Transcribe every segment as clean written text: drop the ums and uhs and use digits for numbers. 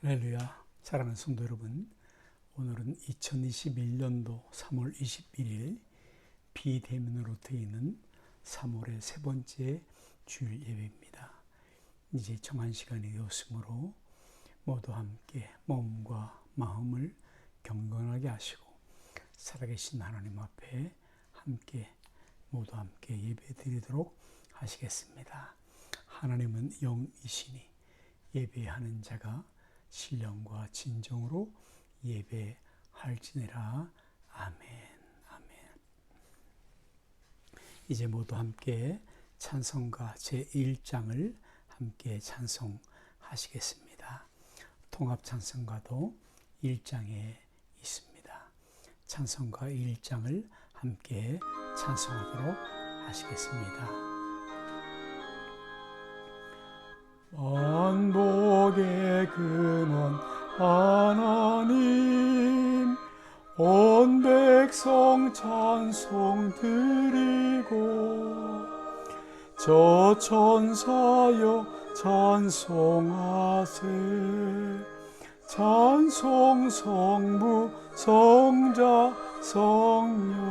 할렐루야. 사랑하는 성도 여러분, 오늘은 2021년도 3월 21일 비대면으로 드리는 3월의 세 번째 주일 예배입니다. 이제 정한 시간이 되었으므로 모두 함께 몸과 마음을 경건하게 하시고 살아계신 하나님 앞에 모두 함께 예배 드리도록 하시겠습니다. 하나님은 영이시니 예배하는 자가 신령과 진정으로 예배할지니라. 아멘. 아멘. 이제 모두 함께 찬송가 제1장을 함께 찬송하시겠습니다. 통합 찬송가도 1장에 있습니다. 찬송가 1장을 함께 찬송하도록 하시겠습니다. 만복의 근원 하나님, 온 백성 찬송 드리고 저 천사여 찬송하세. 찬송 성부 성자 성령.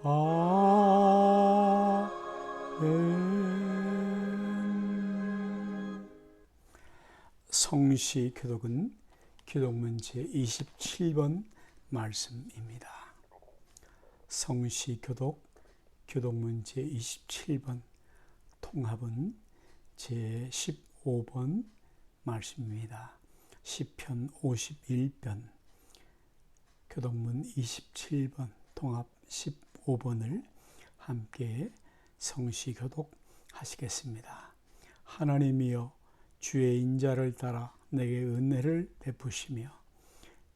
아멘. 성시 교독은 교독문 제27번 말씀입니다. 성시 교독 교독문 제27번 통합은 제15번 말씀입니다. 시편 51편 교독문 27번 통합 15번을 함께 성시 교독하시겠습니다. 하나님이여, 주의 인자를 따라 내게 은혜를 베푸시며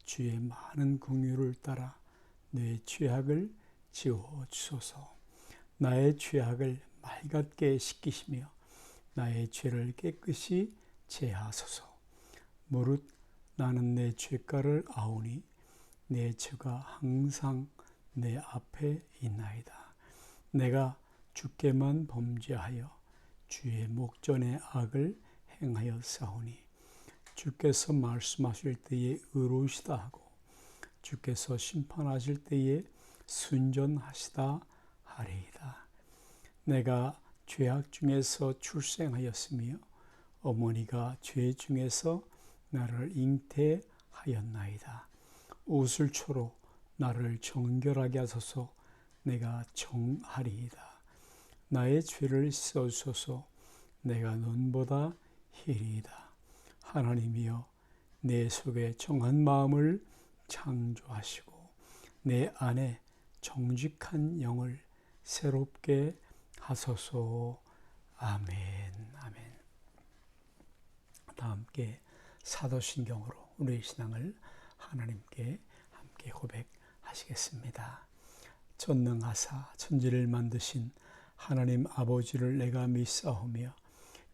주의 많은 긍휼을 따라 내 죄악을 지워 주소서. 나의 죄악을 맑게 씻기시며 나의 죄를 깨끗이 제하소서. 무릇 나는 내 죄가를 아오니 내 죄가 항상 내 앞에 있나이다. 내가 주께만 범죄하여 주의 목전에 악을 행하여 싸우니 주께서 말씀하실 때에 의로우시다 하고 주께서 심판하실 때에 순전하시다 하리이다. 내가 죄악 중에서 출생하였으며 어머니가 죄 중에서 나를 잉태하였나이다. 우슬초로 나를 정결하게 하소서. 내가 정하리이다. 나의 죄를 씻어주소서. 내가 눈보다 희리이다. 하나님이여, 내 속에 정한 마음을 창조하시고 내 안에 정직한 영을 새롭게 하소서. 아멘. 아멘. 다 함께 사도신경으로 우리의 신앙을 하나님께 함께 고백하시겠습니다. 전능하사 천지를 만드신 하나님 아버지를 내가 믿사오며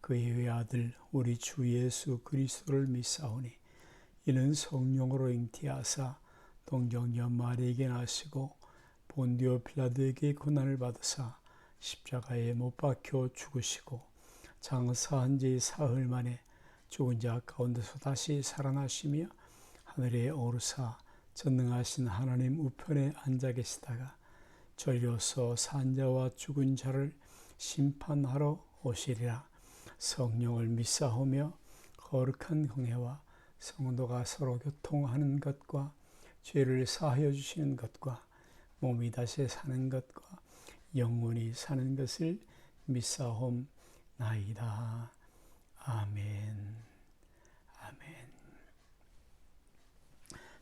그의 외아들 우리 주 예수 그리스도를 믿사오니 이는 성령으로 잉태하사 동정녀 마리에게 나시고 본디오 빌라도에게 고난을 받으사 십자가에 못 박혀 죽으시고 장사한 지 사흘 만에 죽은 자 가운데서 다시 살아나시며 하늘에 오르사 전능하신 하나님 우편에 앉아 계시다가 저리로서 산 자와 죽은 자를 심판하러 오시리라. 성령을 믿사오며 거룩한 공회와 성도가 서로 교통하는 것과 죄를 사하여 주시는 것과 몸이 다시 사는 것과 영원히 사는 것을 믿사옵나이다. 아멘. 아멘.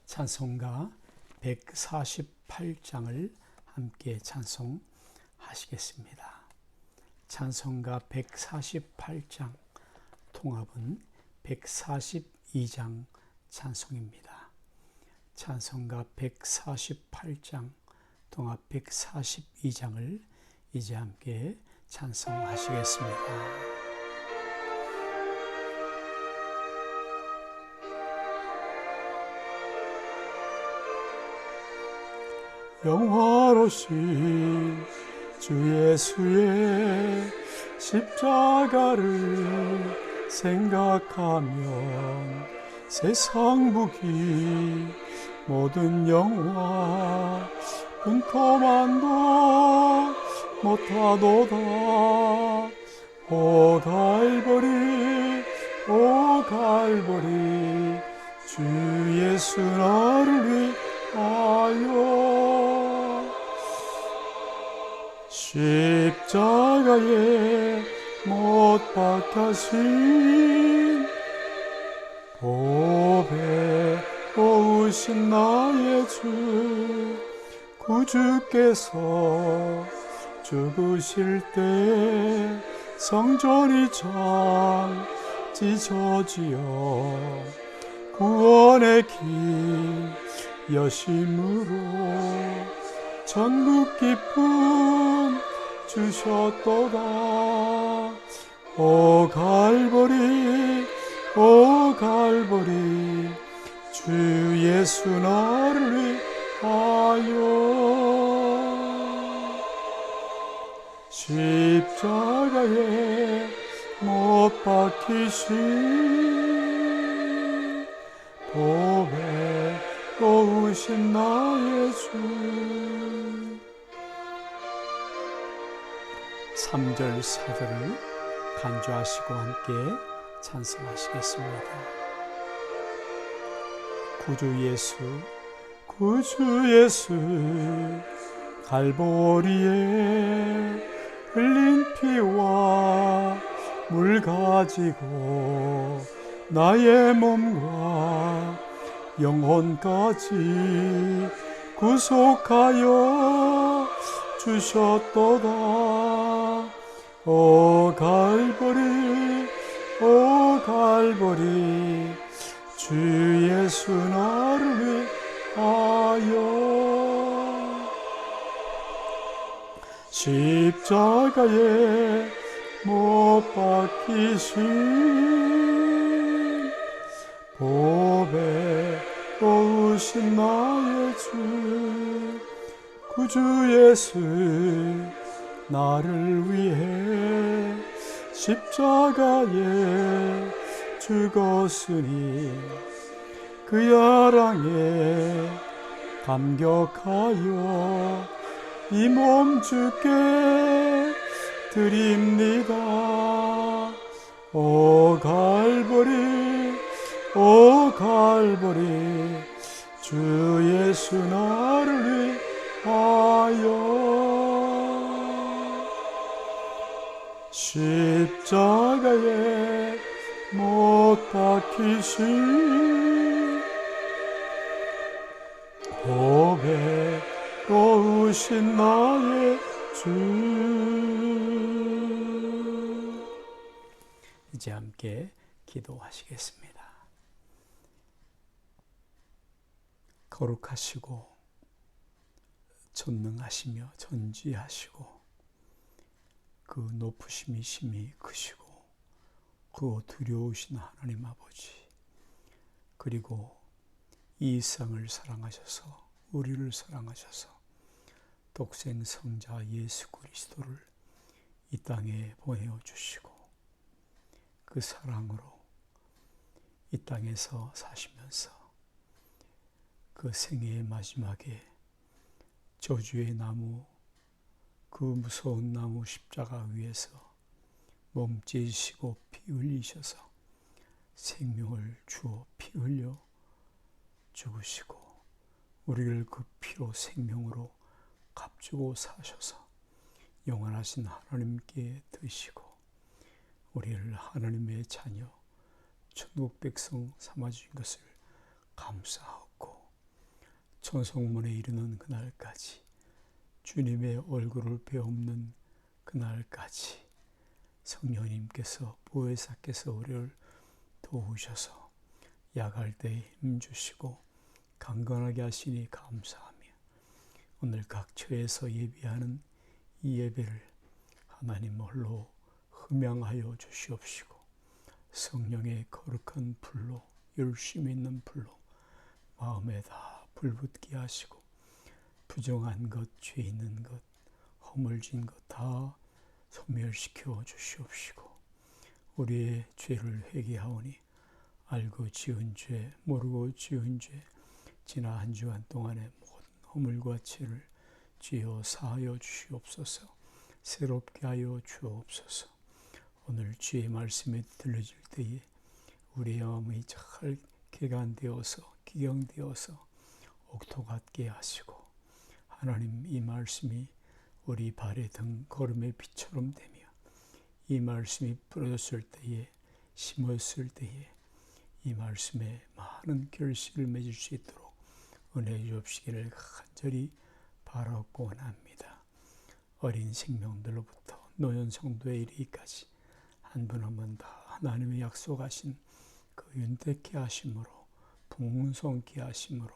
찬송가 148장을 함께 찬송하시겠습니다. 찬송가 148장 통합은 142장 찬송입니다. 찬송가 148장 통합 142장을 이제 함께 찬송하시겠습니다. 영화로신 주 예수의 십자가를 생각하면 세상 무기 모든 영화 분토만도 못하도다. 오 갈보리 오 갈보리 주 예수 나를 위하여 십자가에 못 박히신 보배 오신 나의 주 구주께서 죽으실 때 성전이 찢어지어 구원의 길 여심으로 전국 기쁨 주셨도다. 오 갈보리 오 갈보리 주 예수 나를 위하여 십자가에 못 박히신 보배 오신 나의 주. 3절 4절을 간주하시고 함께 찬송하시겠습니다. 구주 예수 갈보리에 흘린 피와 물 가지고 나의 몸과 영혼까지 구속하여 주셨도다. 오 갈보리 오 갈보리 주 예수 나를 위하여 십자가에 못 박히신 보배 오신 나의 주 구주 예수 나를 위해 십자가에 죽었으니 그 야랑에 감격하여 이 몸 주께 드립니다. 오 갈보리 오 갈보리 주 예수 나를 위하여 십자가에 못 박히신 보배 오신 나의 주. 이제 함께 기도하시겠습니다. 거룩하시고 전능하시며 전지하시고 그 높으심이 심히 크시고 그 두려우신 하나님 아버지, 그리고 이 세상을 사랑하셔서 우리를 사랑하셔서 독생 성자 예수 그리스도를 이 땅에 보내어 주시고 그 사랑으로 이 땅에서 사시면서 그 생애의 마지막에 저주의 나무, 그 무서운 나무 십자가 위에서 몸찢으시고 피 흘리셔서 생명을 주어 피 흘려 죽으시고 우리를 그 피로 생명으로 값주고 사셔서 영원하신 하나님께 드시고 우리를 하나님의 자녀 천국 백성 삼아주신 것을 감사하고 천성문에 이르는 그날까지 주님의 얼굴을 베없는 그날까지 성령님께서 보혜사께서 우리를 도우셔서 약할 때 힘주시고 강건하게 하시니 감사하며 오늘 각 처에서 예비하는 이 예배를 하나님 홀로 흠양하여 주시옵시고 성령의 거룩한 불로 열심히 있는 불로 마음에 다 불붙게 하시고 부정한 것, 죄 있는 것, 허물진 것 다 소멸시켜 주시옵시고 우리의 죄를 회개하오니 알고 지은 죄, 모르고 지은 죄, 지난 한 주간 동안의 모든 허물과 죄를 주여 사하여 주시옵소서. 새롭게 하여 주옵소서. 오늘 주의 말씀이 들려질 때에 우리의 마음이 잘 개간되어서 기경되어서 옥토 같게 하시고, 하나님 이 말씀이 우리 발의 등걸음의 빛처럼 되며, 이 말씀이 뿌려졌을 때에, 심었을 때에 이 말씀에 많은 결실을 맺을 수 있도록 은혜 주옵시기를 간절히 바라고 원합니다. 어린 생명들로부터 노년 성도에 이르기까지 한 분 한 분 다 하나님의 약속하신 그 윤택케 하심으로, 풍성케 하심으로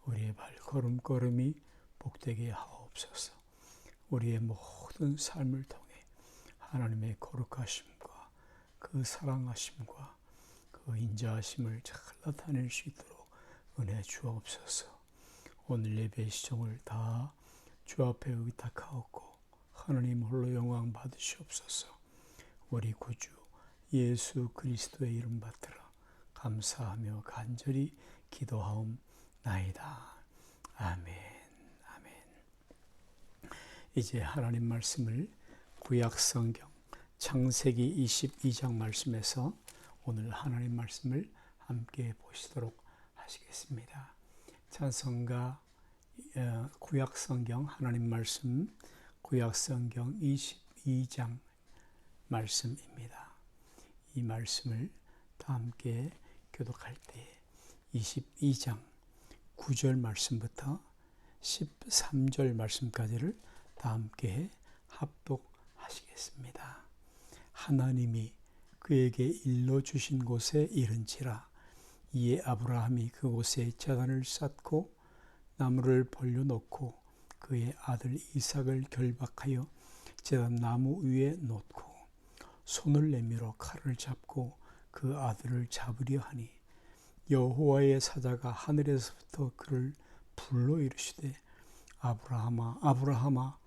우리의 발걸음걸음이 복되게 하옵소서. 우리의 모든 삶을 통해 하나님의 거룩하심과 그 사랑하심과 그 인자하심을 잘 나타낼 수 있도록 은혜 주옵소서. 오늘 예배 시종을 다 주 앞에 의탁하옵고 하나님 홀로 영광 받으시옵소서. 우리 구주 예수 그리스도의 이름 받들어 감사하며 간절히 기도하옵나이다. 아멘. 아멘. 이제 하나님 말씀을 구약성경 창세기 22장 말씀에서 오늘 하나님 말씀을 함께 보시도록 하시겠습니다. 찬송가 구약성경 하나님 말씀, 구약성경 22장 말씀입니다. 이 말씀을 다 함께 교독할 때 22장 9절 말씀부터 13절 말씀까지를 다 함께 합독하시겠습니다. 하나님이 그에게 일러주신 곳에 이른지라. 이에 아브라함이 그곳에 제단을 쌓고 나무를 벌려놓고 그의 아들 이삭을 결박하여 제단 나무 위에 놓고 손을 내밀어 칼을 잡고 그 아들을 잡으려 하니 여호와의 사자가 하늘에서부터 그를 불러 이르시되 아브라함아 아브라함아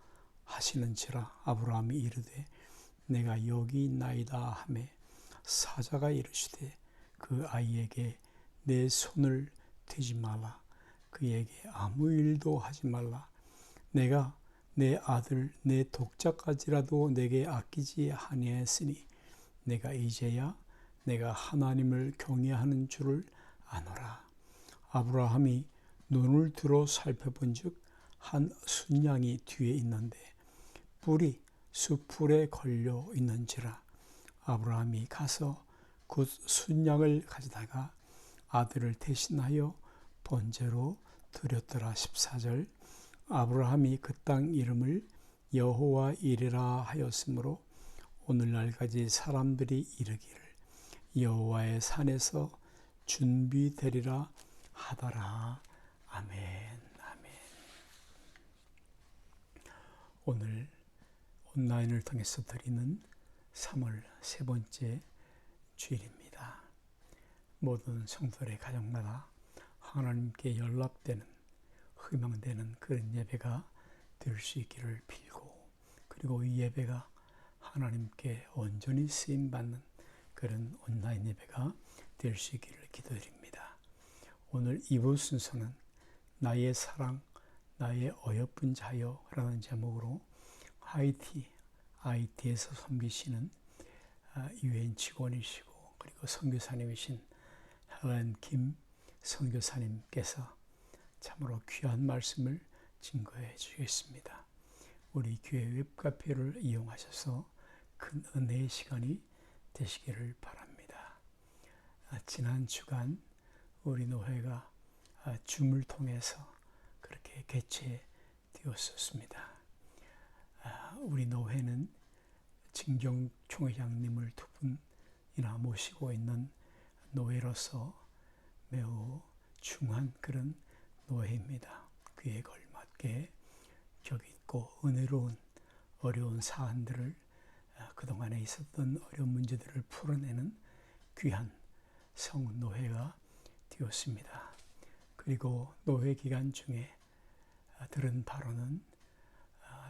하시는지라. 아브라함이 이르되 내가 여기 있나이다 하매 사자가 이르시되 그 아이에게 내 손을 대지 말라. 그에게 아무 일도 하지 말라. 내가 내 아들 내 독자까지라도 내게 아끼지 아니하였으니 내가 이제야 내가 하나님을 경외하는 줄을 아노라. 아브라함이 눈을 들어 살펴본즉 한 순양이 뒤에 있는데 뿔이 수풀에 걸려 있는지라. 아브라함이 가서 그 순양을 가져다가 아들을 대신하여 번제로 드렸더라. 14절. 아브라함이 그 땅 이름을 여호와 이레라 하였으므로 오늘날까지 사람들이 이르기를 여호와의 산에서 준비되리라 하더라. 아멘. 아멘. 오늘 온라인을 통해서 드리는 3월 세 번째 주일입니다. 모든 성도의 가정마다 하나님께 연락되는, 희망되는 그런 예배가 될 수 있기를 빌고, 그리고 이 예배가 하나님께 온전히 쓰임받는 그런 온라인 예배가 될 수 있기를 기도드립니다. 오늘 2부 순서는 나의 사랑, 나의 어여쁜 자여 라는 제목으로 IT에서 섬기시는 유엔 직원이시고 그리고 선교사님이신 헬렌 김 선교사님께서 참으로 귀한 말씀을 증거해 주겠습니다. 우리 교회 웹카페를 이용하셔서 큰 은혜의 시간이 되시기를 바랍니다. 지난 주간 우리 노회가 줌을 통해서 그렇게 개최되었었습니다. 우리 노회는 진경 총회장님을 두 분이나 모시고 있는 노회로서 매우 중요한 그런 노회입니다. 그에 걸맞게 격있고 은혜로운 어려운 사안들을, 그동안에 있었던 어려운 문제들을 풀어내는 귀한 성노회가 되었습니다. 그리고 노회 기간 중에 들은 바로는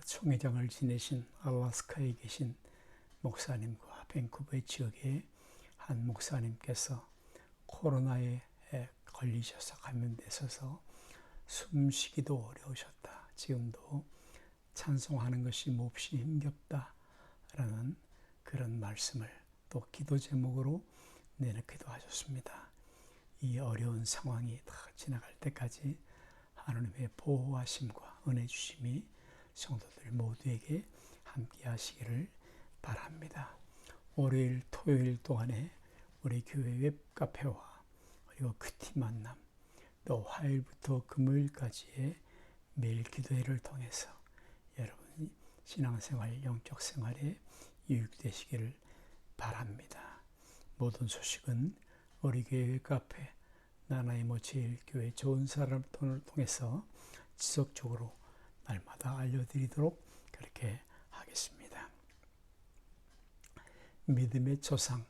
총회장을 지내신 알래스카에 계신 목사님과 밴쿠버 지역의 한 목사님께서 코로나에 걸리셔서 감염되셔서 숨쉬기도 어려우셨다. 지금도 찬송하는 것이 몹시 힘겹다라는 그런 말씀을 또 기도 제목으로 내놓기도 하셨습니다. 이 어려운 상황이 다 지나갈 때까지 하나님의 보호하심과 은혜 주심이 성도들 모두에게 함께 하시기를 바랍니다. 월요일, 토요일 동안에 우리 교회 웹카페와 그리고 큐티 만남, 또 화요일부터 금요일까지의 매일 기도회를 통해서 여러분 신앙생활, 영적 생활에 유익되시기를 바랍니다. 모든 소식은 우리 교회 웹카페 나나이모 제일교회 좋은 사람을 통해서 지속적으로 날마다 알려드리도록 그렇게 하겠습니다. 믿음의 조상,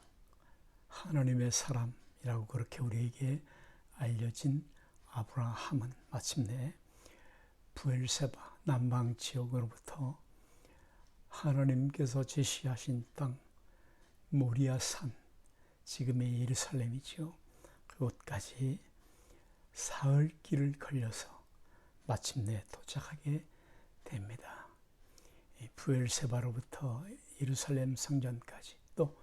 하나님의 사람이라고 그렇게 우리에게 알려진 아브라함은 마침내 부엘세바 남방 지역으로부터 하나님께서 제시하신 땅 모리아산, 지금의 예루살렘이죠. 그곳까지 사흘 길을 걸려서 마침내 도착하게 됩니다. 부엘세바로부터 예루살렘 성전까지, 또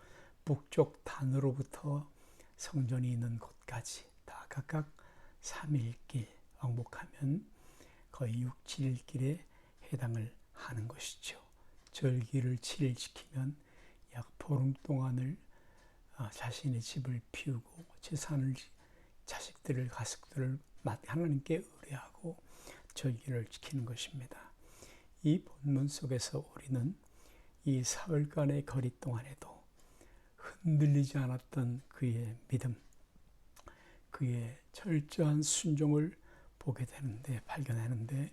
북쪽 단으로부터 성전이 있는 곳까지 다 각각 3일 길 왕복하면 거의 6, 7일 길에 해당을 하는 것이죠. 절기를 7일 지키면 약 보름 동안을 자신의 집을 피우고 재산을, 자식들을, 가족들을 하나님께 의뢰하고 절기를 지키는 것입니다. 이 본문 속에서 우리는 이 사흘간의 거리 동안에도 흔들리지 않았던 그의 믿음, 그의 철저한 순종을 보게 되는데, 발견하는데,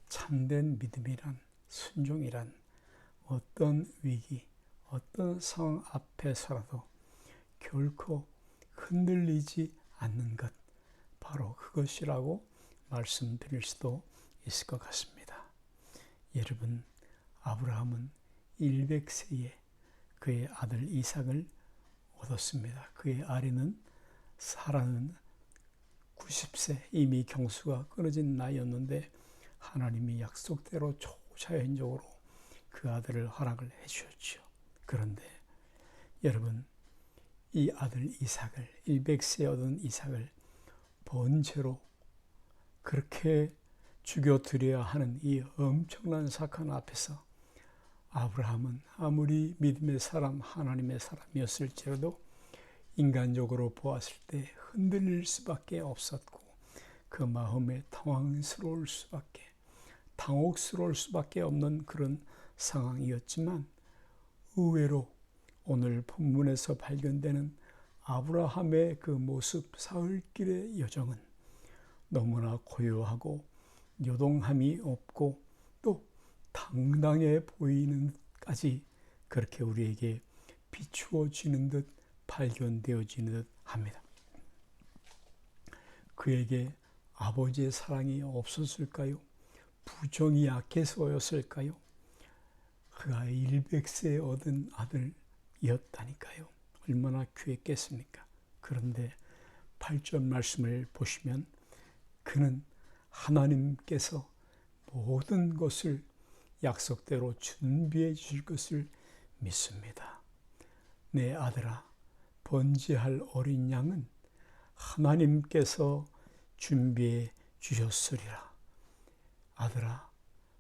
참된 믿음이란, 순종이란 어떤 위기, 어떤 상황 앞에서라도 결코 흔들리지 않는 것, 바로 그것이라고 말씀드릴 수도 있을 것 같습니다. 여러분, 아브라함은 100세에 그의 아들 이삭을 얻었습니다. 그의 아내는 사라는 90세, 이미 경수가 끊어진 나이였는데 하나님이 약속대로 초자연적으로 그 아들을 허락을 해주셨죠. 그런데 여러분, 이 아들 이삭을, 100세에 얻은 이삭을 번제로 그렇게 죽여드려야 하는 이 엄청난 사건 앞에서 아브라함은 아무리 믿음의 사람, 하나님의 사람이었을지라도 인간적으로 보았을 때 흔들릴 수밖에 없었고, 그 마음에 당황스러울 수밖에, 당혹스러울 수밖에 없는 그런 상황이었지만, 의외로 오늘 본문에서 발견되는 아브라함의 그 모습, 사흘길의 여정은 너무나 고요하고 요동함이 없고 또 당당해 보이는 데까지 그렇게 우리에게 비추어지는 듯 발견되어지는 듯 합니다. 그에게 아버지의 사랑이 없었을까요? 부정이 약해서였을까요? 그가 100세에 얻은 아들이었다니까요. 얼마나 귀했겠습니까? 그런데 8절 말씀을 보시면 그는 하나님께서 모든 것을 약속대로 준비해 주실 것을 믿습니다. 내 아들아, 번제할 어린 양은 하나님께서 준비해 주셨으리라. 아들아,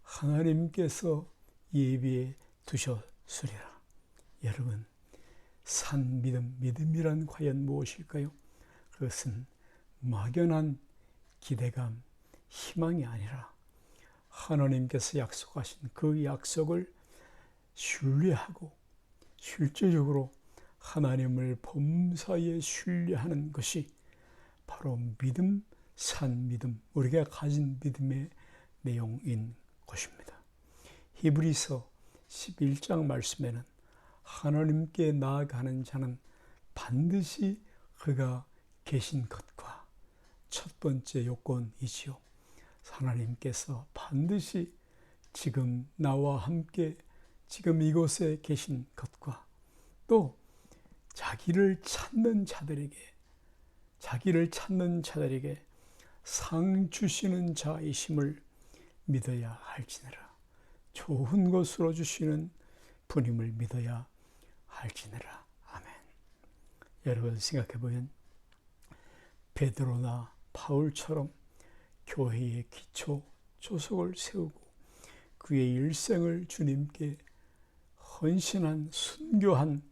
하나님께서 예비해 두셨으리라. 여러분, 산 믿음, 믿음이란 과연 무엇일까요? 그것은 막연한 기대감, 희망이 아니라 하나님께서 약속하신 그 약속을 신뢰하고 실제적으로 하나님을 범사에 신뢰하는 것이 바로 믿음, 산 믿음, 우리가 가진 믿음의 내용인 것입니다. 히브리서 11장 말씀에는 하나님께 나아가는 자는 반드시 그가 계신 것과 첫 번째 요건이지요. 하나님께서 반드시 지금 나와 함께 지금 이곳에 계신 것과 또 자기를 찾는 자들에게 상 주시는 자이심을 믿어야 할지니라. 좋은 것으로 주시는 분임을 믿어야 할지니라. 아멘. 여러분 생각해보면 베드로나 바울처럼 교회의 기초 조석을 세우고 그의 일생을 주님께 헌신한 순교한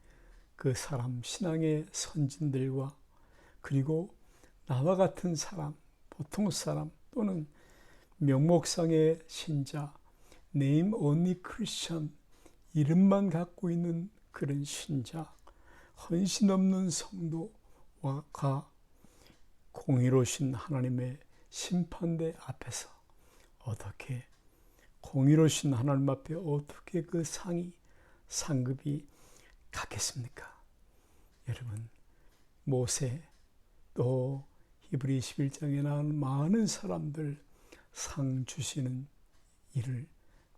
그 사람, 신앙의 선진들과 그리고 나와 같은 사람, 보통 사람 또는 명목상의 신자, 네임 언니 크리스천 이름만 갖고 있는 그런 신자, 헌신 없는 성도와 공의로우신 하나님의 심판대 앞에서 어떻게 공의로우신 하나님 앞에 어떻게 그 상급이 같겠습니까? 여러분, 모세 또 히브리 11장에 나오는 많은 사람들 상 주시는 일을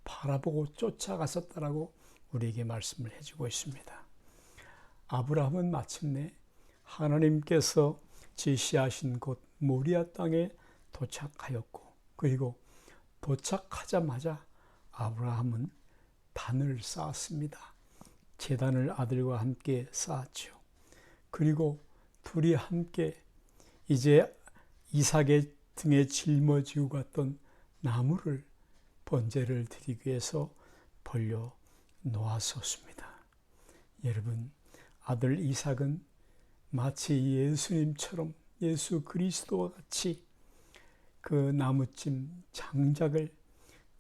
바라보고 쫓아갔었다라고 우리에게 말씀을 해주고 있습니다. 아브라함은 마침내 하나님께서 제시하신 곳 모리아 땅에 도착하였고, 그리고 도착하자마자 아브라함은 단을 쌓았습니다. 제단을 아들과 함께 쌓았죠. 그리고 둘이 함께 이제 이삭의 등에 짊어지고 갔던 나무를 번제를 드리기 위해서 벌려 놓았었습니다. 여러분, 아들 이삭은 마치 예수님처럼 예수 그리스도와 같이 그 나무찜 장작을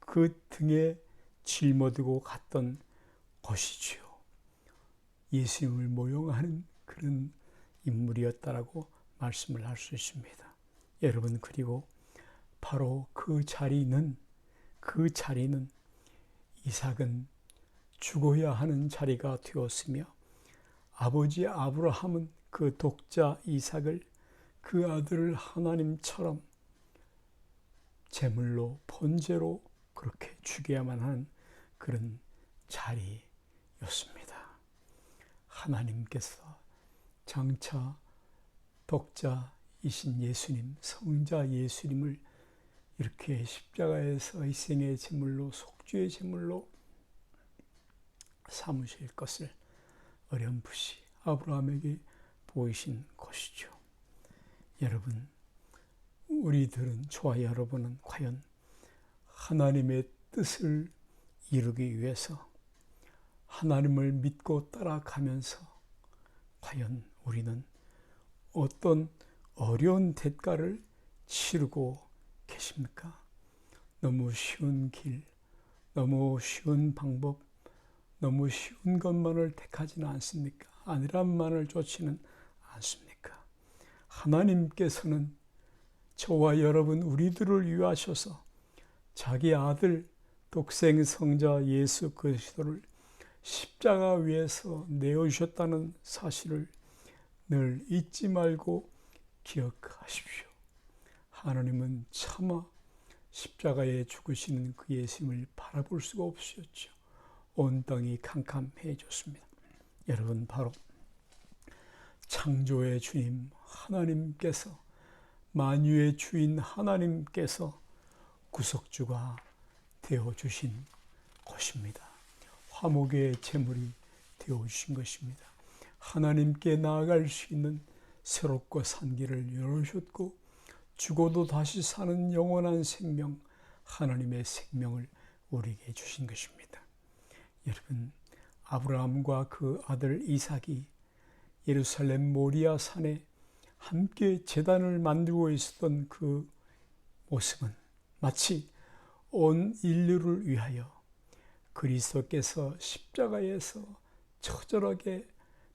그 등에 짊어지고 갔던 것이지요. 예수님을 모형하는 그런 인물이었다라고 말씀을 할 수 있습니다. 여러분, 그리고 바로 그 자리는 이삭은 죽어야 하는 자리가 되었으며, 아버지 아브라함은 그 독자 이삭을 그 아들을 하나님처럼 제물로 번제로 그렇게 죽여야만 하는 그런 자리였습니다. 하나님께서 장차 독자이신 예수님, 성자 예수님을 이렇게 십자가에서 희생의 제물로, 속죄의 제물로 삼으실 것을 어렴풋이 아브라함에게 보이신 것이죠. 여러분, 우리들은, 저와 여러분은 과연 하나님의 뜻을 이루기 위해서 하나님을 믿고 따라가면서 과연 우리는 어떤 어려운 대가를 치르고 계십니까? 너무 쉬운 길, 너무 쉬운 방법, 너무 쉬운 것만을 택하지는 않습니까? 아니란만을 쫓지는 않습니까? 하나님께서는 저와 여러분 우리들을 위하셔서 자기 아들 독생 성자 예수 그리스도를 십자가 위에서 내어주셨다는 사실을 늘 잊지 말고 기억하십시오. 하나님은 차마 십자가에 죽으시는 그 예수님을 바라볼 수가 없으셨죠. 온 땅이 캄캄해졌습니다. 여러분, 바로 창조의 주님 하나님께서, 만유의 주인 하나님께서 구속주가 되어주신 것입니다. 화목의 제물이 되어주신 것입니다. 하나님께 나아갈 수 있는 새롭고 산 길을 열어주셨고, 죽어도 다시 사는 영원한 생명, 하나님의 생명을 우리에게 주신 것입니다. 여러분, 아브라함과 그 아들 이삭이 예루살렘 모리아 산에 함께 제단을 만들고 있었던 그 모습은 마치 온 인류를 위하여 그리스도께서 십자가에서 처절하게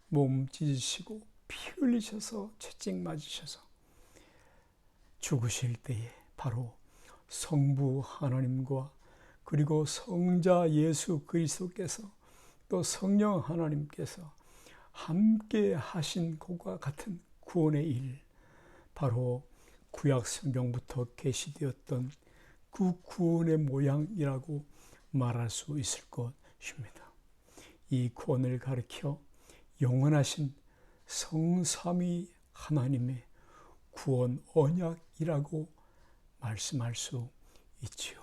몸 찢으시고 피 흘리셔서 채찍 맞으셔서 죽으실 때에 바로 성부 하나님과 그리고 성자 예수 그리스도께서 또 성령 하나님께서 함께 하신 것과 같은 구원의 일, 바로 구약 성경부터 계시되었던 그 구원의 모양이라고 말할 수 있을 것입니다. 이 구원을 가리켜 영원하신 성삼위 하나님의 구원 언약이라고 말씀할 수 있지요.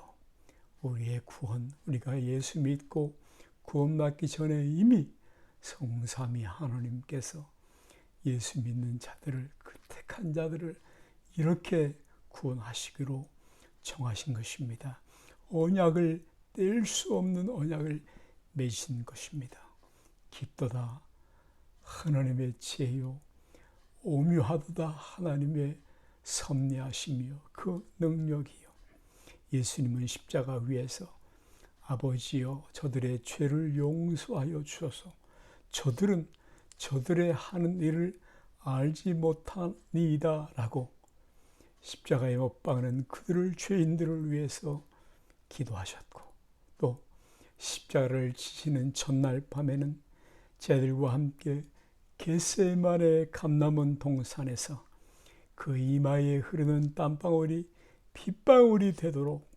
우리의 구원, 우리가 예수 믿고 구원받기 전에 이미 성삼위 하나님께서 예수 믿는 자들을, 그 택한 자들을 이렇게 구원하시기로 정하신 것입니다. 언약을 뗄 수 없는 언약을 맺으신 것입니다. 깊도다 하나님의 지혜요, 오묘하도다 하나님의 섭리하시며 그 능력이요. 예수님은 십자가 위에서 아버지여 저들의 죄를 용서하여 주소서, 저들은 저들의 하는 일을 알지 못하니이다 라고 십자가에 못 박는 그들을, 죄인들을 위해서 기도하셨고, 또 십자가를 지시는 전날 밤에는 제들과 함께 겟세마네 감람원 동산에서 그 이마에 흐르는 땀방울이 핏방울이 되도록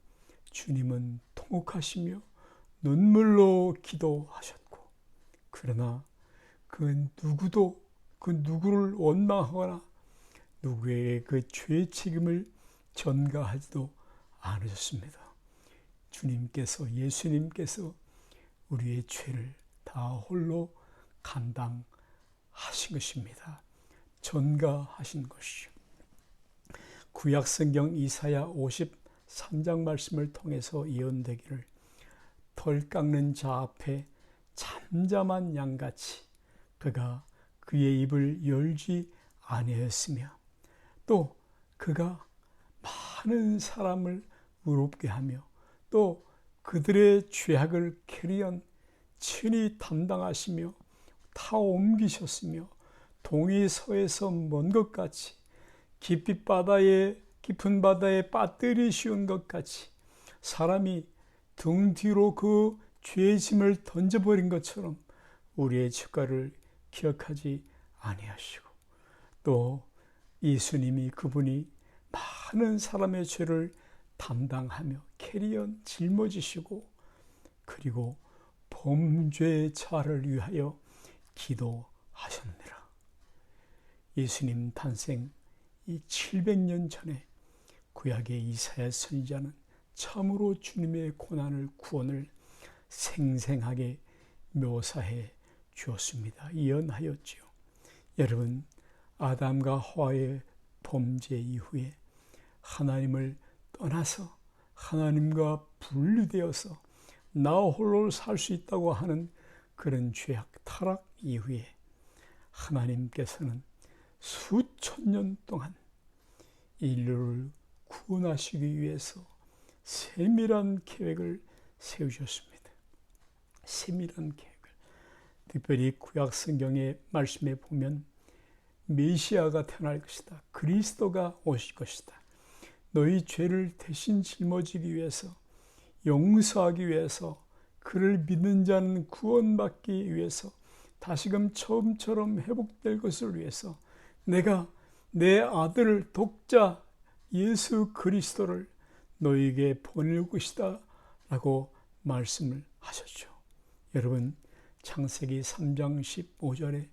주님은 통곡하시며 눈물로 기도하셨고, 그러나 그 누구를 원망하거나 누구에게 그 죄의 책임을 전가하지도 않으셨습니다. 주님께서, 예수님께서 우리의 죄를 다 홀로 감당하신 것입니다. 전가하신 것이죠. 구약성경 이사야 53장 말씀을 통해서 예언되기를, 털 깎는 자 앞에 잠잠한 양같이 그가 그의 입을 열지 아니하였으며, 또 그가 많은 사람을 의롭게 하며 또 그들의 죄악을 캐리언 친히 담당하시며 다 옮기셨으며, 동이 서에서 먼 것 같이 깊은 바다에 빠뜨리 씌운 것 같이 사람이 등 뒤로 그 죄의 짐을 던져버린 것처럼 우리의 죄가를 기억하지 아니하시고, 또 예수님이, 그분이 많은 사람의 죄를 담당하며 캐리언 짊어지시고, 그리고 범죄의 자를 위하여 기도하셨느라. 예수님 탄생 이 700년 전에 구약의 이사야 선지자는 참으로 주님의 고난을, 구원을 생생하게 묘사해 주었습니다. 예언하였지요. 여러분, 아담과 하와의 범죄 이후에 하나님을 떠나서 하나님과 분리되어서 나 홀로 살 수 있다고 하는 그런 죄악 타락 이후에 하나님께서는 수천 년 동안 인류를 구원하시기 위해서 세밀한 계획을 세우셨습니다. 세밀한 계획을. 특별히 구약 성경의 말씀에 보면 메시아가 태어날 것이다, 그리스도가 오실 것이다, 너희 죄를 대신 짊어지기 위해서, 용서하기 위해서, 그를 믿는 자는 구원받기 위해서, 다시금 처음처럼 회복될 것을 위해서 내가 내 아들 독자 예수 그리스도를 너희에게 보낼 것이다 라고 말씀을 하셨죠. 여러분, 창세기 3장 15절에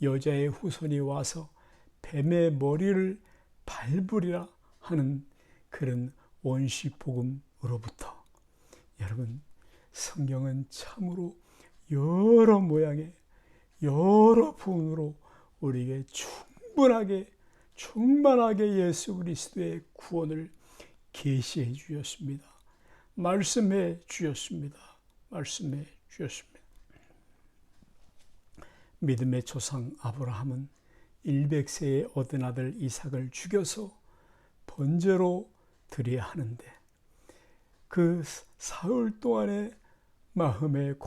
여자의 후손이 와서 뱀의 머리를 밟으리라 하는 그런 원시복음으로부터, 여러분, 성경은 참으로 여러 모양의 여러 부분으로 우리에게 충만하게 예수 그리스도의 구원을 계시해 주셨습니다. 말씀해 주셨습니다. 말씀해 주셨습니다. 믿음의 조상 아브라함은 100세에 얻은 아들 이삭을 죽여서 번제로 드려야 하는데, 그 사흘 동안의 마음의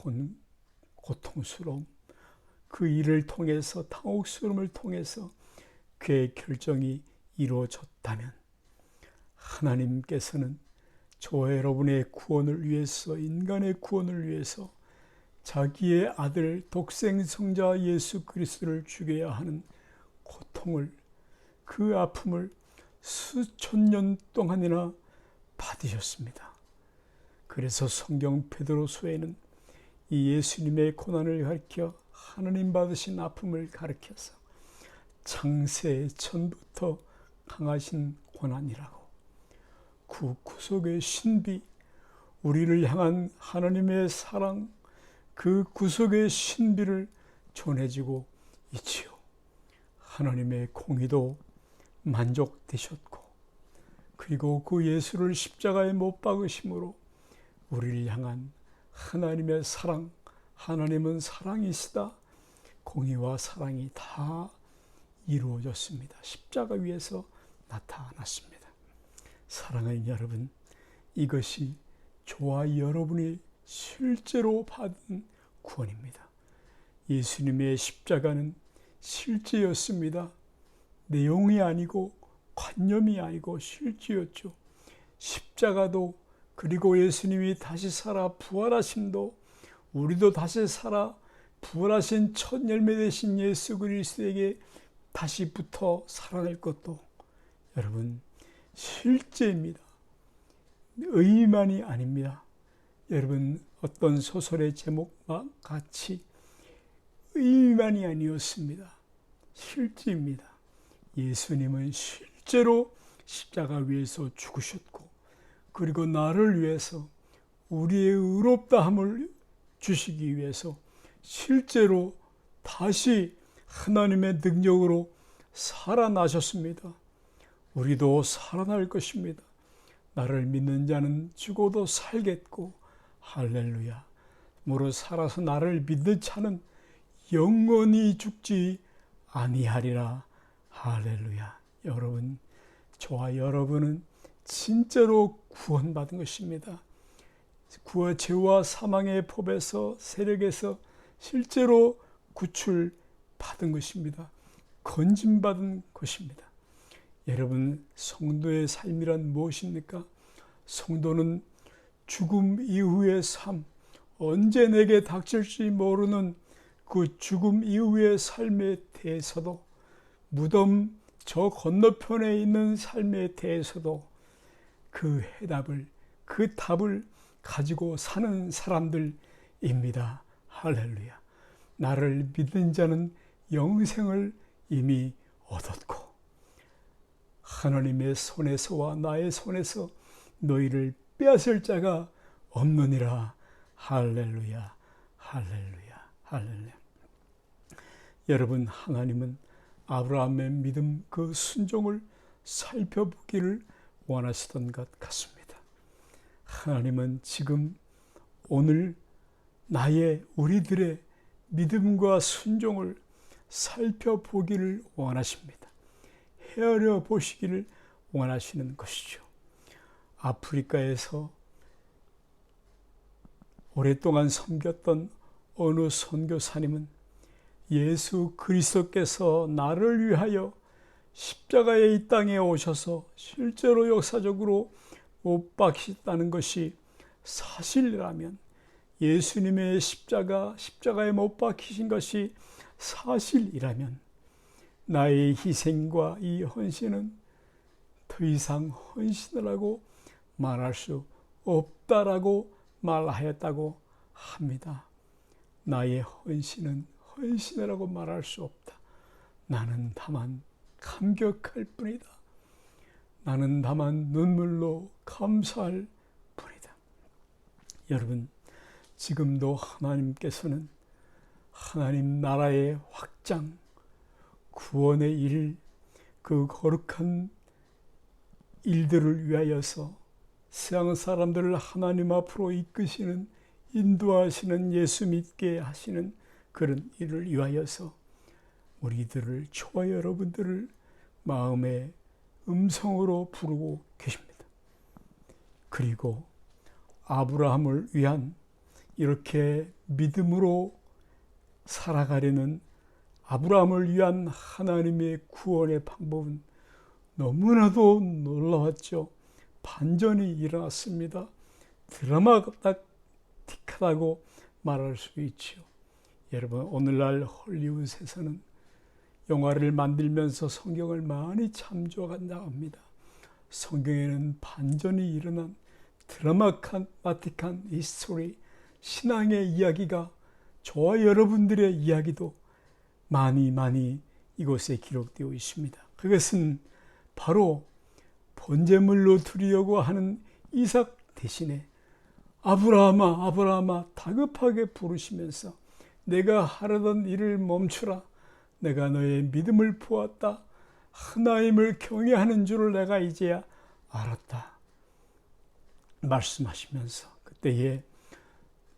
고통스러움, 그 일을 통해서, 당혹스러움을 통해서 그의 결정이 이루어졌다면, 하나님께서는 저와 여러분의 구원을 위해서, 인간의 구원을 위해서 자기의 아들 독생성자 예수 그리스도를 죽여야 하는 고통을, 그 아픔을 수천 년 동안이나 받으셨습니다. 그래서 성경 베드로서에는 이 예수님의 고난을 가리켜 하느님 받으신 아픔을 가리켜서 창세 전부터 강하신 고난이라고, 그 구속의 신비, 우리를 향한 하나님의 사랑, 그 구속의 신비를 전해지고 있지요. 하나님의 공의도 만족되셨고, 그리고 그 예수를 십자가에 못 박으심으로 우리를 향한 하나님의 사랑, 하나님은 사랑이시다, 공의와 사랑이 다 이루어졌습니다. 십자가 위에서 나타났습니다. 사랑하는 여러분, 이것이 저와 여러분이 실제로 받은 구원입니다. 예수님의 십자가는 실제였습니다. 내용이 아니고 관념이 아니고 실제였죠. 십자가도, 그리고 예수님이 다시 살아 부활하심도, 우리도 다시 살아 부활하신 첫 열매 되신 예수 그리스도에게 다시 붙어 살아날 것도 여러분 실제입니다. 의만이 아닙니다. 여러분, 어떤 소설의 제목과 같이 의만이 아니었습니다. 실제입니다. 예수님은 실제로 십자가 위에서 죽으셨고, 그리고 나를 위해서 우리의 의롭다함을 주시기 위해서 실제로 다시 하나님의 능력으로 살아나셨습니다. 우리도 살아날 것입니다. 나를 믿는 자는 죽어도 살겠고, 할렐루야, 무릇 살아서 나를 믿는 자는 영원히 죽지 아니하리라. 할렐루야. 여러분, 저와 여러분은 진짜로 구원받은 것입니다. 죄와 사망의 법에서, 세력에서 실제로 구출받은 것입니다. 건짐받은 것입니다. 여러분, 성도의 삶이란 무엇입니까? 성도는 죽음 이후의 삶, 언제 내게 닥칠지 모르는 그 죽음 이후의 삶에 대해서도, 무덤 저 건너편에 있는 삶에 대해서도 그 해답을, 그 답을 가지고 사는 사람들입니다. 할렐루야. 나를 믿는 자는 영생을 이미 얻었고, 하나님의 손에서와 나의 손에서 너희를 빼앗을 자가 없느니라. 할렐루야, 할렐루야, 할렐루야. 여러분, 하나님은 아브라함의 믿음, 그 순종을 살펴보기를 원하시던 것 같습니다. 하나님은 지금 오늘 우리들의 믿음과 순종을 살펴보기를 원하십니다. 헤아려 보시기를 원하시는 것이죠. 아프리카에서 오랫동안 섬겼던 어느 선교사님은 예수 그리스도께서 나를 위하여 십자가의 이 땅에 오셔서 실제로 역사적으로 못 박히셨다는 것이 사실이라면, 예수님의 십자가에 못 박히신 것이 사실이라면, 나의 희생과 이 헌신은 더 이상 헌신을 하고 말할 수 없다라고 말하였다고 합니다. 나의 헌신은 헌신을 하고 말할 수 없다. 나는 다만 감격할 뿐이다. 나는 다만 눈물로 감사할 뿐이다. 여러분, 지금도 하나님께서는 하나님 나라의 확장, 구원의 일, 그 거룩한 일들을 위하여서 세상 사람들을 하나님 앞으로 이끄시는, 인도하시는, 예수 믿게 하시는 그런 일을 위하여서 우리들을, 저와 여러분들을 마음의 음성으로 부르고 계십니다. 그리고 아브라함을 위한, 이렇게 믿음으로 살아가려는 아브라함을 위한 하나님의 구원의 방법은 너무나도 놀라웠죠. 반전이 일어났습니다. 드라마틱하다고 말할 수 있죠. 여러분, 오늘날 헐리우드에서는 영화를 만들면서 성경을 많이 참조한다고 합니다. 성경에는 반전이 일어난 드라마틱한 히스토리, 신앙의 이야기가 저와 여러분들의 이야기도 많이 이곳에 기록되어 있습니다. 그것은 바로 번제물로 드리려고 하는 이삭 대신에 아브라함아 아브라함아 다급하게 부르시면서 내가 하려던 일을 멈추라. 내가 너의 믿음을 보았다. 하나님을 경외하는 줄을 내가 이제야 알았다. 말씀하시면서 그때에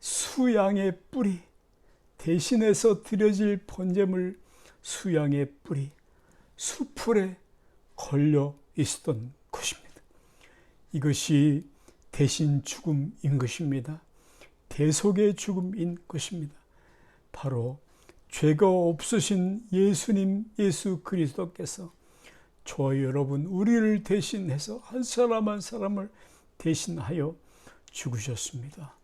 수양의 뿔이 대신해서 드려질 번제물 수양의 뿔이 수풀에 걸려 있었던 것입니다. 이것이 대신 죽음인 것입니다. 대속의 죽음인 것입니다. 바로 죄가 없으신 예수님 예수 그리스도께서 저와 여러분 우리를 대신해서 한 사람 한 사람을 대신하여 죽으셨습니다.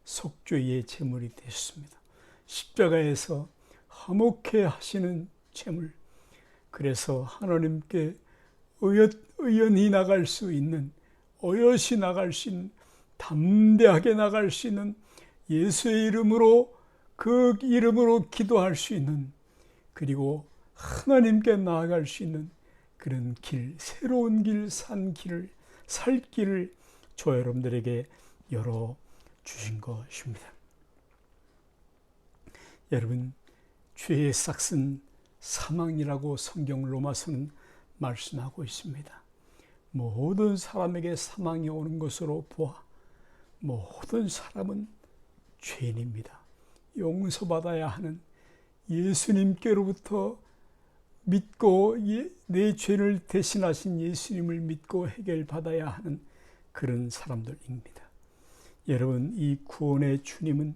속죄의 제물이 되셨습니다. 십자가에서 화목해 하시는 제물. 그래서 하나님께 의연히 나갈 수 있는, 어여시 나갈 수 있는, 담대하게 나갈 수 있는, 예수의 이름으로 그 이름으로 기도할 수 있는, 그리고 하나님께 나아갈 수 있는 그런 길, 새로운 길, 산 길을, 살 길을 저 여러분들에게 열어주신 것입니다. 여러분, 죄의 싹은 사망이라고 성경 로마서는 말씀하고 있습니다. 모든 사람에게 사망이 오는 것으로 보아 모든 사람은 죄인입니다. 용서받아야 하는 예수님께로부터 믿고 내 죄를 대신하신 예수님을 믿고 해결받아야 하는 그런 사람들입니다. 여러분, 이 구원의 주님은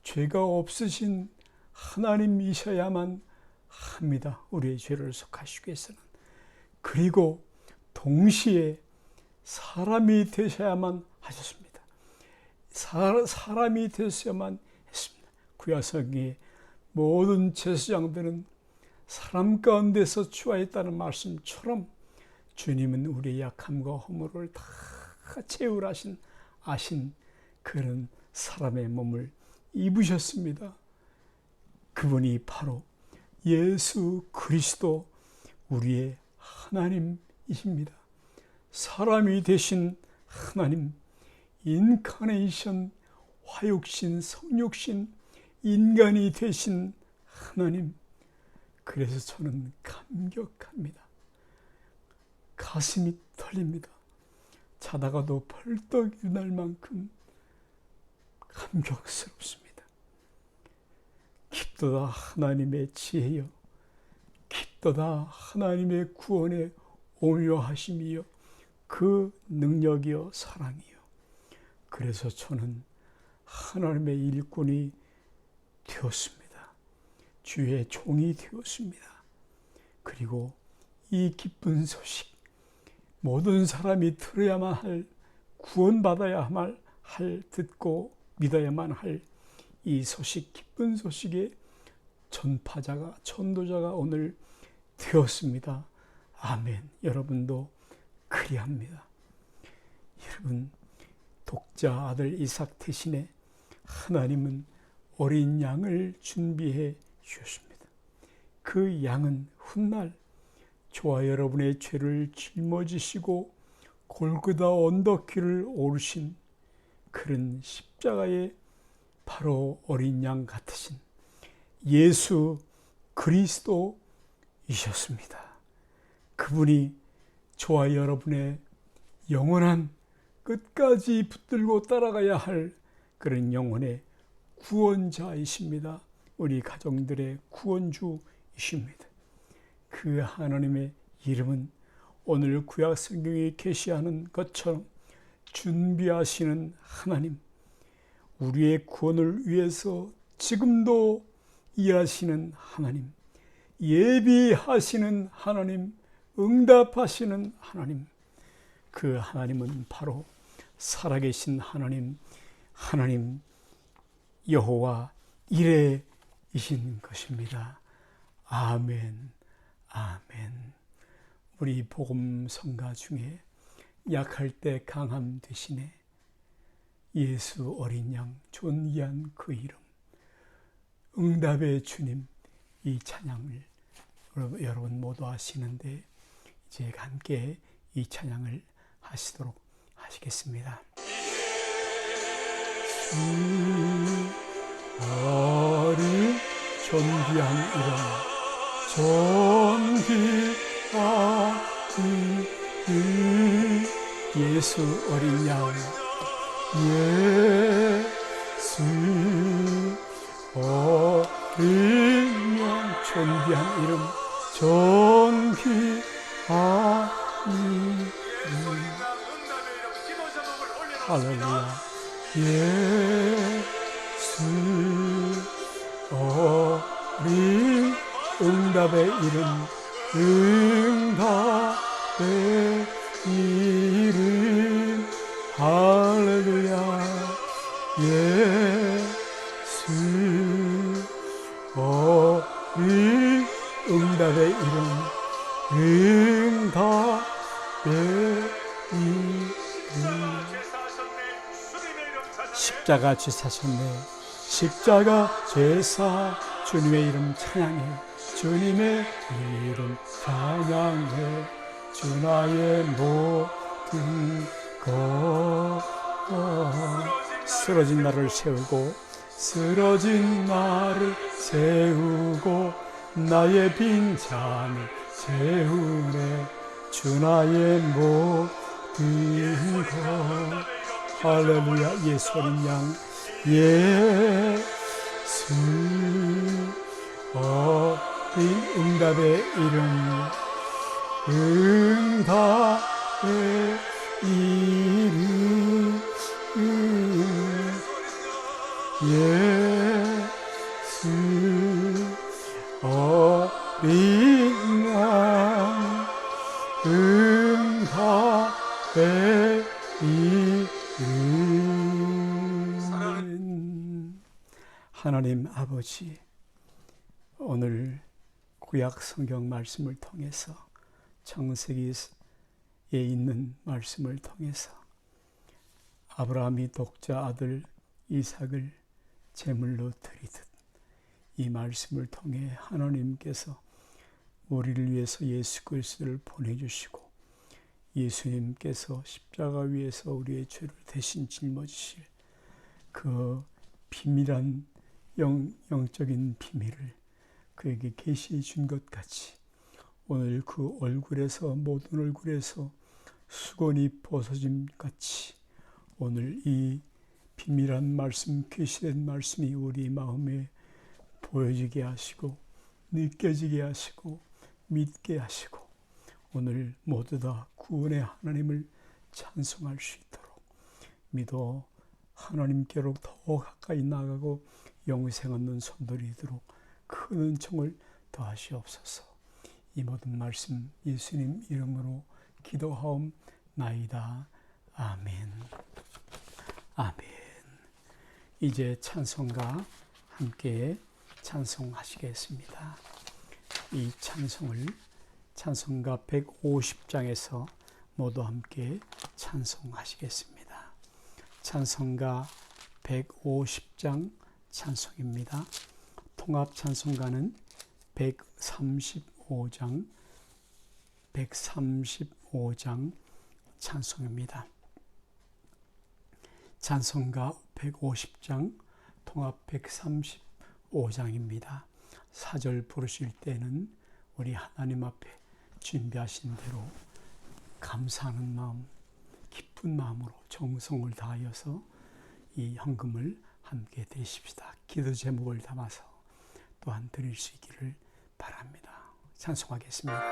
죄가 없으신 하나님이셔야만 합니다. 우리의 죄를 속하시기 위해서는. 그리고 동시에 사람이 되셔야만 하셨습니다. 사람이 되셔야만 했습니다. 구약성경의 모든 제사장들은 사람 가운데서 취하였다는 말씀처럼 주님은 우리의 약함과 허물을 다 채울하신 아신 그런 사람의 몸을 입으셨습니다. 그분이 바로 예수 그리스도 우리의 하나님이십니다. 사람이 되신 하나님, 인카네이션, 화육신, 성육신, 인간이 되신 하나님. 그래서 저는 감격합니다. 가슴이 떨립니다. 자다가도 벌떡 일어날 만큼 감격스럽습니다. 깊도다 하나님의 지혜여, 깊도다 하나님의 구원의 오묘하심이여, 그 능력이여 사랑이여. 그래서 저는 하나님의 일꾼이 되었습니다. 주의 종이 되었습니다. 그리고 이 기쁜 소식, 모든 사람이 들어야만 할, 구원받아야만 할, 듣고 믿어야만 할 이 소식, 기쁜 소식의 전파자가, 전도자가 오늘 되었습니다. 아멘. 여러분도 그리합니다. 여러분, 독자 아들 이삭 대신에 하나님은 어린 양을 준비해 주셨습니다. 그 양은 훗날 저와 여러분의 죄를 짊어지시고 골고다 언덕길을 오르신 그런 십자가의 바로 어린 양 같으신 예수 그리스도이셨습니다. 그분이 저와 여러분의 영원한 끝까지 붙들고 따라가야 할 그런 영혼의 구원자이십니다. 우리 가정들의 구원주이십니다. 그 하나님의 이름은 오늘 구약 성경에 계시하는 것처럼 준비하시는 하나님, 우리의 구원을 위해서 지금도 일하시는 하나님, 예비하시는 하나님, 응답하시는 하나님. 그 하나님은 바로 살아계신 하나님, 하나님 여호와 이레이신 것입니다. 아멘, 아멘. 우리 복음 성가 중에 약할 때 강함 대신에 예수 어린 양 존귀한 그 이름, 응답의 주님, 이 찬양을 여러분 모두 하시는데 이제 함께 이 찬양을 하시도록 하시겠습니다. 어린 존귀한 이름, 존귀한 예수 어린 양, 예수 어린 양, 존귀한 이름, 존귀한 이름. 할렐루야. 예수 어린 응답의 이름, 응답의 이름. 할렐루야. 예수 어린 응답의 이름, 응답의 이름. 십자가 죄사셨네. 십자가 죄사 주님의 이름 찬양해. 주님의 이름 찬양해. 주 나의 모든 것. 쓰러진 나를 세우고, 쓰러진 나를 세우고, 나의 빈잔을 채우네. 주 나의 모든 것. 할렐루야. 예수 어린 양, 예수 어린 응답의 이름, 응답의 이름. 예수 어린 양, 응답의 이름. 하나님 아버지, 오늘 구약 성경 말씀을 통해서, 창세기에 있는 말씀을 통해서 아브라함이 독자 아들 이삭을 제물로 드리듯 이 말씀을 통해 하나님께서 우리를 위해서 예수 그리스도를 보내주시고, 예수님께서 십자가 위에서 우리의 죄를 대신 짊어지실 그 비밀한 영적인 비밀을 그에게 계시해 준 것 같이, 오늘 그 얼굴에서, 모든 얼굴에서 수건이 벗어짐 같이, 오늘 이 비밀한 말씀, 계시된 말씀이 우리 마음에 보여지게 하시고, 느껴지게 하시고, 믿게 하시고, 오늘 모두 다 구원의 하나님을 찬송할 수 있도록 믿어 하나님께로 더 가까이 나가고 영생 얻는 손들이도록 큰 은총을 더하시옵소서. 이 모든 말씀 예수님 이름으로 기도하옵나이다. 아멘. 아멘. 이제 찬송가 함께 찬송하시겠습니다. 이 찬송을 찬송가 150장에서 모두 함께 찬송하시겠습니다. 찬송가 150장 찬송입니다. 통합 찬송가는 135장 찬송입니다. 찬송가 150장, 통합 135장입니다. 4절 부르실 때는 우리 하나님 앞에 준비하신 대로 감사하는 마음, 기쁜 마음으로 정성을 다하여서 이 헌금을 함께 드리십시다. 기도 제목을 담아서 또한 드릴 수 있기를 바랍니다. 찬송하겠습니다.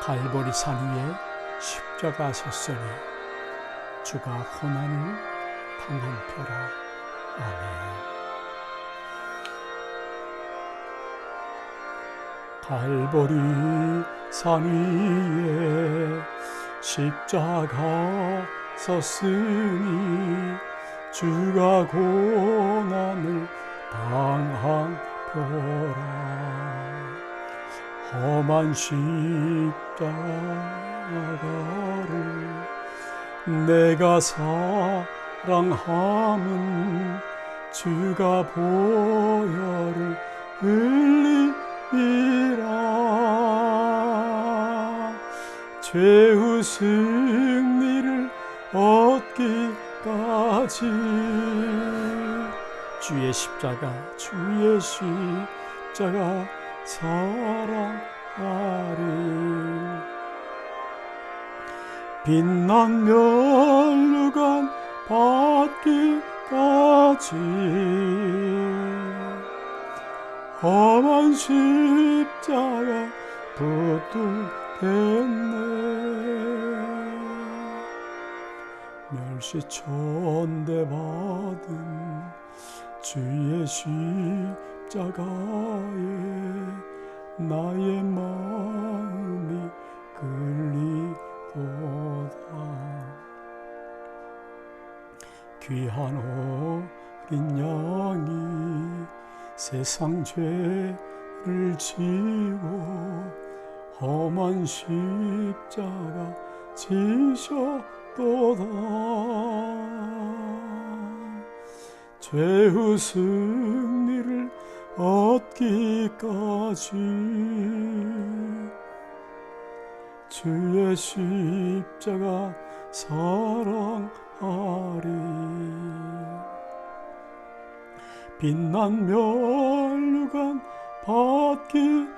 갈보리 산 위에 십자가 섰으니 주가 고난을 당한 표라. 아멘. 갈보리 산 위에 십자가 섰으니 주가 고난을 당한 표라. 험한 십자가를 내가 사랑함은 주가 보혈을 흘리리라. 최후 승리를 얻기까지 주의 십자가 사랑하리. 빛난 면류관 받기까지 험한 십자가 붙들겠네. 멸시천대 받은 주의 십자가에 나의 마음이 끌리도다. 귀한 어린 양이 세상 죄를 지고 험한 십자가 지셨도다. 최후 승리를 얻기까지 주의 십자가 사랑하리. 빛난 면류관 받기까지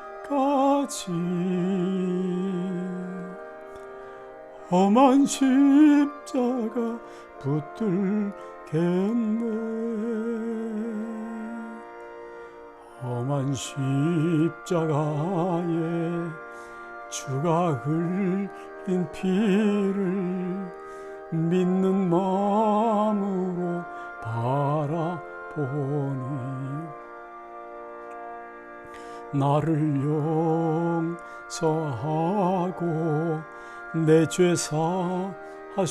험한 십자가 붙들겠네. 험한 십자가에 주가 흘린 피를 믿는 마음으로 바라보니 나를 용서하고 내 죄 사하시려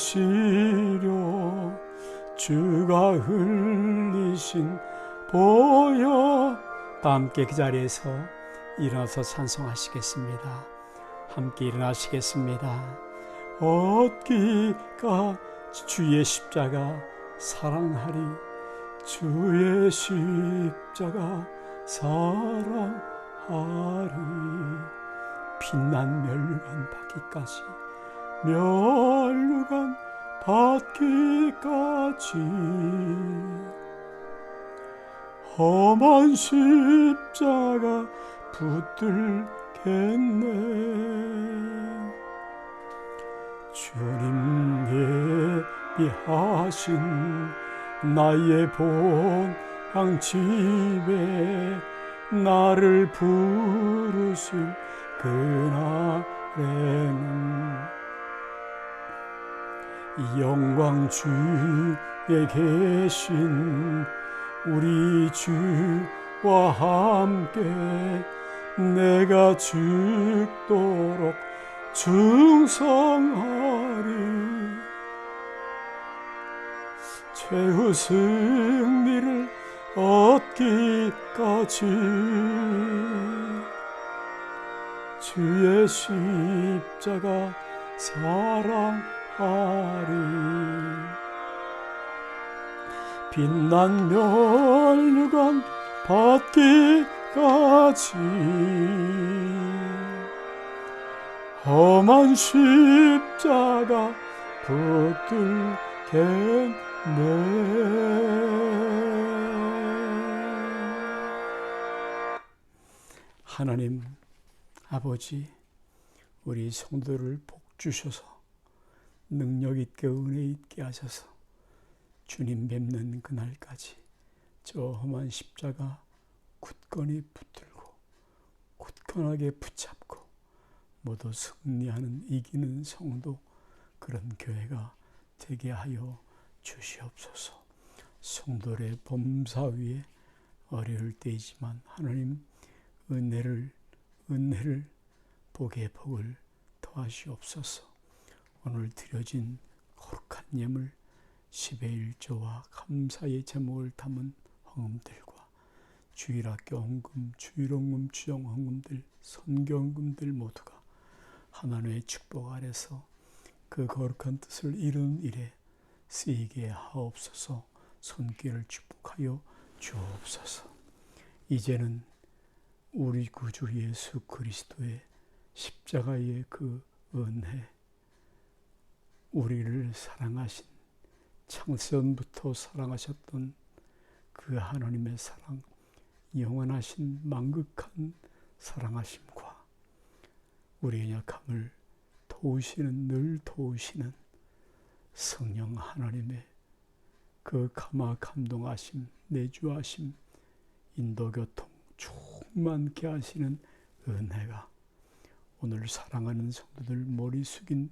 주가 흘리신 보혈. 다 함께 그 자리에서 일어나서 찬송하시겠습니다. 함께 일어나시겠습니다. 얻기가 주의 십자가 사랑하리. 주의 십자가 사랑하리. 빛난 면류관 받기까지 면류관 받기까지 험한 십자가 붙들겠네. 주님 예비하신 나의 본향 집에 나를 부르실 그날에는 영광 주에 계신 우리 주와 함께 내가 죽도록 충성하리. 최후 승리를 얻기까지 주의 십자가 사랑하리. 빛난 면류관 받기까지 험한 십자가 붙들겠네. 하나님 아버지, 우리 성도를 복 주셔서 능력 있게 은혜 있게 하셔서 주님 뵙는 그날까지 저 험한 십자가 굳건히 붙들고 굳건하게 붙잡고 모두 승리하는 이기는 성도, 그런 교회가 되게 하여 주시옵소서. 성도의 범사 위에 어려울 때이지만 하나님 은혜를 복의 복을 더하시옵소서. 오늘 드려진 거룩한 예물 10의 1조와 감사의 제목을 담은 헌금들과 주일학교 헌금, 주일헌금, 주정헌금들, 선교헌금들 모두가 하나님의 축복 아래서 그 거룩한 뜻을 이루는 일에 쓰이게 하옵소서. 손길을 축복하여 주옵소서. 이제는 우리 구주 예수 그리스도의 십자가의 그 은혜, 우리를 사랑하신, 창세전부터 사랑하셨던 그 하나님의 사랑, 영원하신 만극한 사랑하심과 우리의 약함을 도우시는, 늘 도우시는 성령 하나님의 그 감화 감동하심, 내주하심, 인도교통 충만케 하시는 은혜가 오늘 사랑하는 성도들 머리 숙인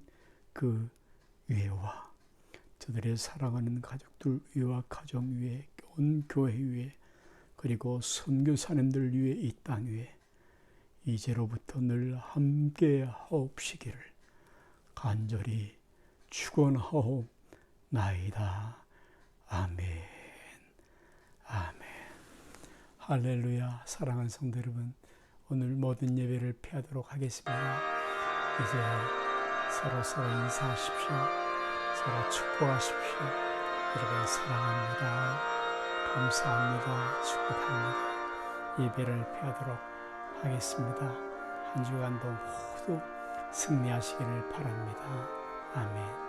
그 위에와 저들의 사랑하는 가족들 위와 가정 위에, 온 교회 위에, 그리고 선교사님들 위에, 이 땅 위에 이제로부터 늘 함께 하옵시기를 간절히 축원하옵나이다. 아멘. 아멘. 할렐루야. 사랑하는 성도 여러분, 오늘 모든 예배를 피하도록 하겠습니다. 이제 서로 인사하십시오. 서로 축복하십시오. 여러분 사랑합니다. 감사합니다. 축복합니다. 예배를 피하도록 하겠습니다. 한 주간도 모두 승리하시기를 바랍니다. 아멘.